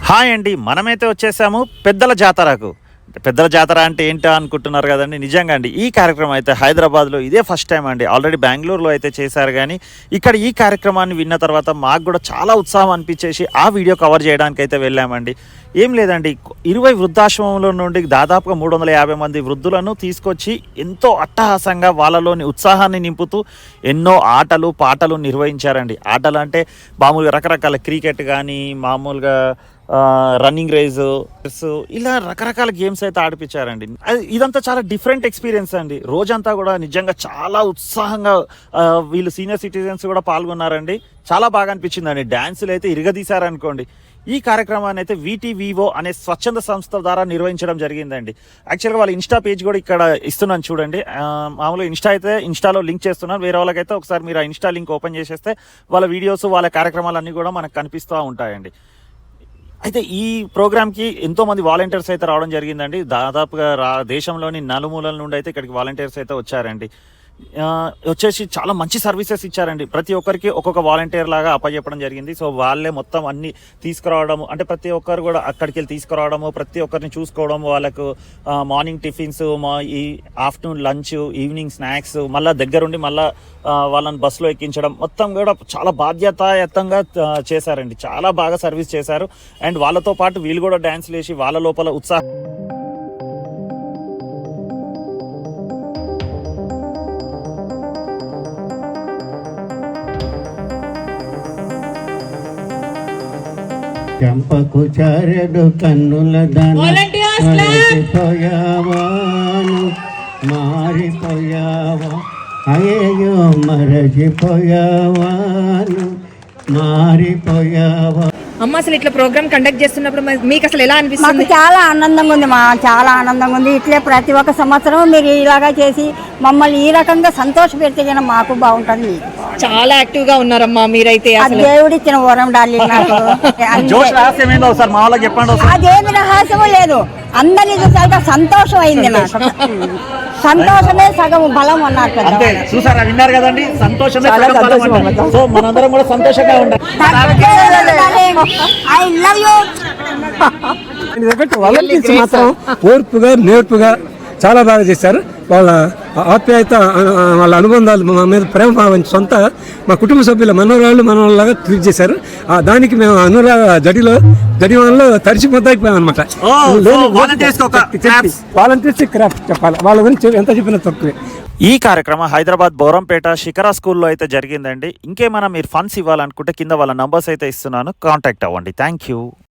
Hi అండి, మనమైతే వచ్చేసాము పెద్దల జాతరకు. పెద్దల జాతర అంటే ఏంటో అనుకుంటున్నారు కదండి. నిజంగా అండి, ఈ కార్యక్రమం అయితే హైదరాబాద్లో ఇదే ఫస్ట్ టైం అండి. ఆల్రెడీ బెంగళూరులో అయితే చేశారు, కానీ ఇక్కడ ఈ కార్యక్రమాన్ని విన్న తర్వాత మాకు కూడా చాలా ఉత్సాహం అనిపించేసి ఆ వీడియో కవర్ చేయడానికి అయితే వెళ్ళామండి. ఏం లేదండి, 20 వృద్ధాశ్రమంలో నుండి దాదాపుగా 350 మంది వృద్ధులను తీసుకొచ్చి ఎంతో అట్టహాసంగా వాళ్ళలోని ఉత్సాహాన్ని నింపుతూ ఎన్నో ఆటలు పాటలు నిర్వహించారండి. ఆటలు అంటే మామూలుగా రకరకాల క్రికెట్ కానీ, మామూలుగా రన్నింగ్ రేసు, ఇలా రకరకాల గేమ్స్ అయితే ఆడిపించారండి. ఇదంతా చాలా డిఫరెంట్ ఎక్స్పీరియన్స్ అండి. రోజంతా కూడా నిజంగా చాలా ఉత్సాహంగా వీళ్ళు సీనియర్ సిటిజన్స్ కూడా పాల్గొన్నారండి. చాలా బాగా అనిపించిందండి. డ్యాన్సులు అయితే ఇరగదీశారనుకోండి. ఈ కార్యక్రమాన్ని అయితే VTVO అనే స్వచ్ఛంద సంస్థ ద్వారా నిర్వహించడం జరిగిందండి. యాక్చువల్గా వాళ్ళ ఇన్స్టా పేజ్ కూడా ఇక్కడ ఇస్తున్నాను చూడండి. మామూలుగా ఇన్స్టాలో లింక్ చేస్తున్నాను. వేరే వాళ్ళకైతే ఒకసారి మీరు ఆ ఇన్స్టా లింక్ ఓపెన్ చేసేస్తే వాళ్ళ వీడియోస్, వాళ్ళ కార్యక్రమాలన్నీ కూడా మనకు కనిపిస్తూ ఉంటాయండి. అయితే ఈ ప్రోగ్రామ్కి ఎంతోమంది వాలంటీర్స్ అయితే రావడం జరిగిందండి. దాదాపుగా దేశంలోని నలుమూలల నుండి అయితే ఇక్కడికి వాలంటీర్స్ అయితే వచ్చారండి. వచ్చేసి చాలా మంచి సర్వీసెస్ ఇచ్చారండి. ప్రతి ఒక్కరికి ఒక్కొక్క వాలంటీర్ లాగా అప్పచెప్పడం జరిగింది. సో వాళ్ళే మొత్తం అన్ని తీసుకురావడము, అంటే ప్రతి ఒక్కరు కూడా అక్కడికి వెళ్ళి తీసుకురావడము, ప్రతి ఒక్కరిని చూసుకోవడం, వాళ్ళకు మార్నింగ్ టిఫిన్స్, ఈ ఆఫ్టర్నూన్ లంచ్, ఈవినింగ్ స్నాక్స్, మళ్ళీ దగ్గరుండి మళ్ళీ వాళ్ళని బస్సులో ఎక్కించడం, మొత్తం కూడా చాలా బాధ్యతాయుతంగా చేశారండి. చాలా బాగా సర్వీస్ చేశారు. అండ్ వాళ్ళతో పాటు వీళ్ళు కూడా డ్యాన్స్లు వేసి వాళ్ళ లోపల ఉత్సాహం చంపకు చారెడు కన్నుల దానిపోయావాను మారిపోయావా, అయ్యో మరచిపోయావాను మారిపోయావా. అమ్మ, అసలు ఇట్లా ప్రోగ్రామ్ కండక్ట్ చేస్తున్నప్పుడు మీకు అసలు ఎలా అనిపిస్తుంది? చాలా ఆనందంగా ఉంది చాలా ఆనందంగా ఉంది. ఇట్లే ప్రతి ఒక్క సంవత్సరం మీరు ఇలాగా చేసి మమ్మల్ని ఈ రకంగా సంతోషపెడితే కనుక మాకు బాగుంటుంది. చాలా యాక్టివ్ గా ఉన్నారమ్మా మీరైతే. దేవుడు ఇచ్చిన వరం డాలి నాకు. అదేమి రహస్యము లేదు, అందరి చూసాక సంతోషం అయింది నాకు. సంతోషమే సగం బలం అన్నారు కదా. చూసారా, విన్నారు కదండి, సంతోషమే సగం బలం అంటారు. సో మనందరం కూడా సంతోషంగా ఉండాలి. I love you. వాలంటీర్స్ మాత్రం ఓర్పుగా నేర్పుగా చాలా బాగా చేశారు. వాళ్ళ ఆప్యాయత, వాళ్ళ అనుబంధాలు, మా మీద ప్రేమ సొంత మా కుటుంబ సభ్యుల మనవరాళ్ళలాగా ట్రీట్ చేశారు. దానికి మేము జడివాన్లో తడిచిపోతాయిపోయాం అనమాట. వాలంటీర్స్ క్రాఫ్ట్ చెప్పాలి, వాళ్ళ గురించి ఎంత చెప్పినా తక్కువే. ఈ కార్యక్రమం హైదరాబాద్ బోరంపేట శిఖరా స్కూల్లో అయితే జరిగిందండి. ఇంకేమైనా మీరు ఫండ్స్ ఇవ్వాలనుకుంటే కింద వాళ్ళ నంబర్స్ అయితే ఇస్తున్నాను, కాంటాక్ట్ అవ్వండి. Thank you.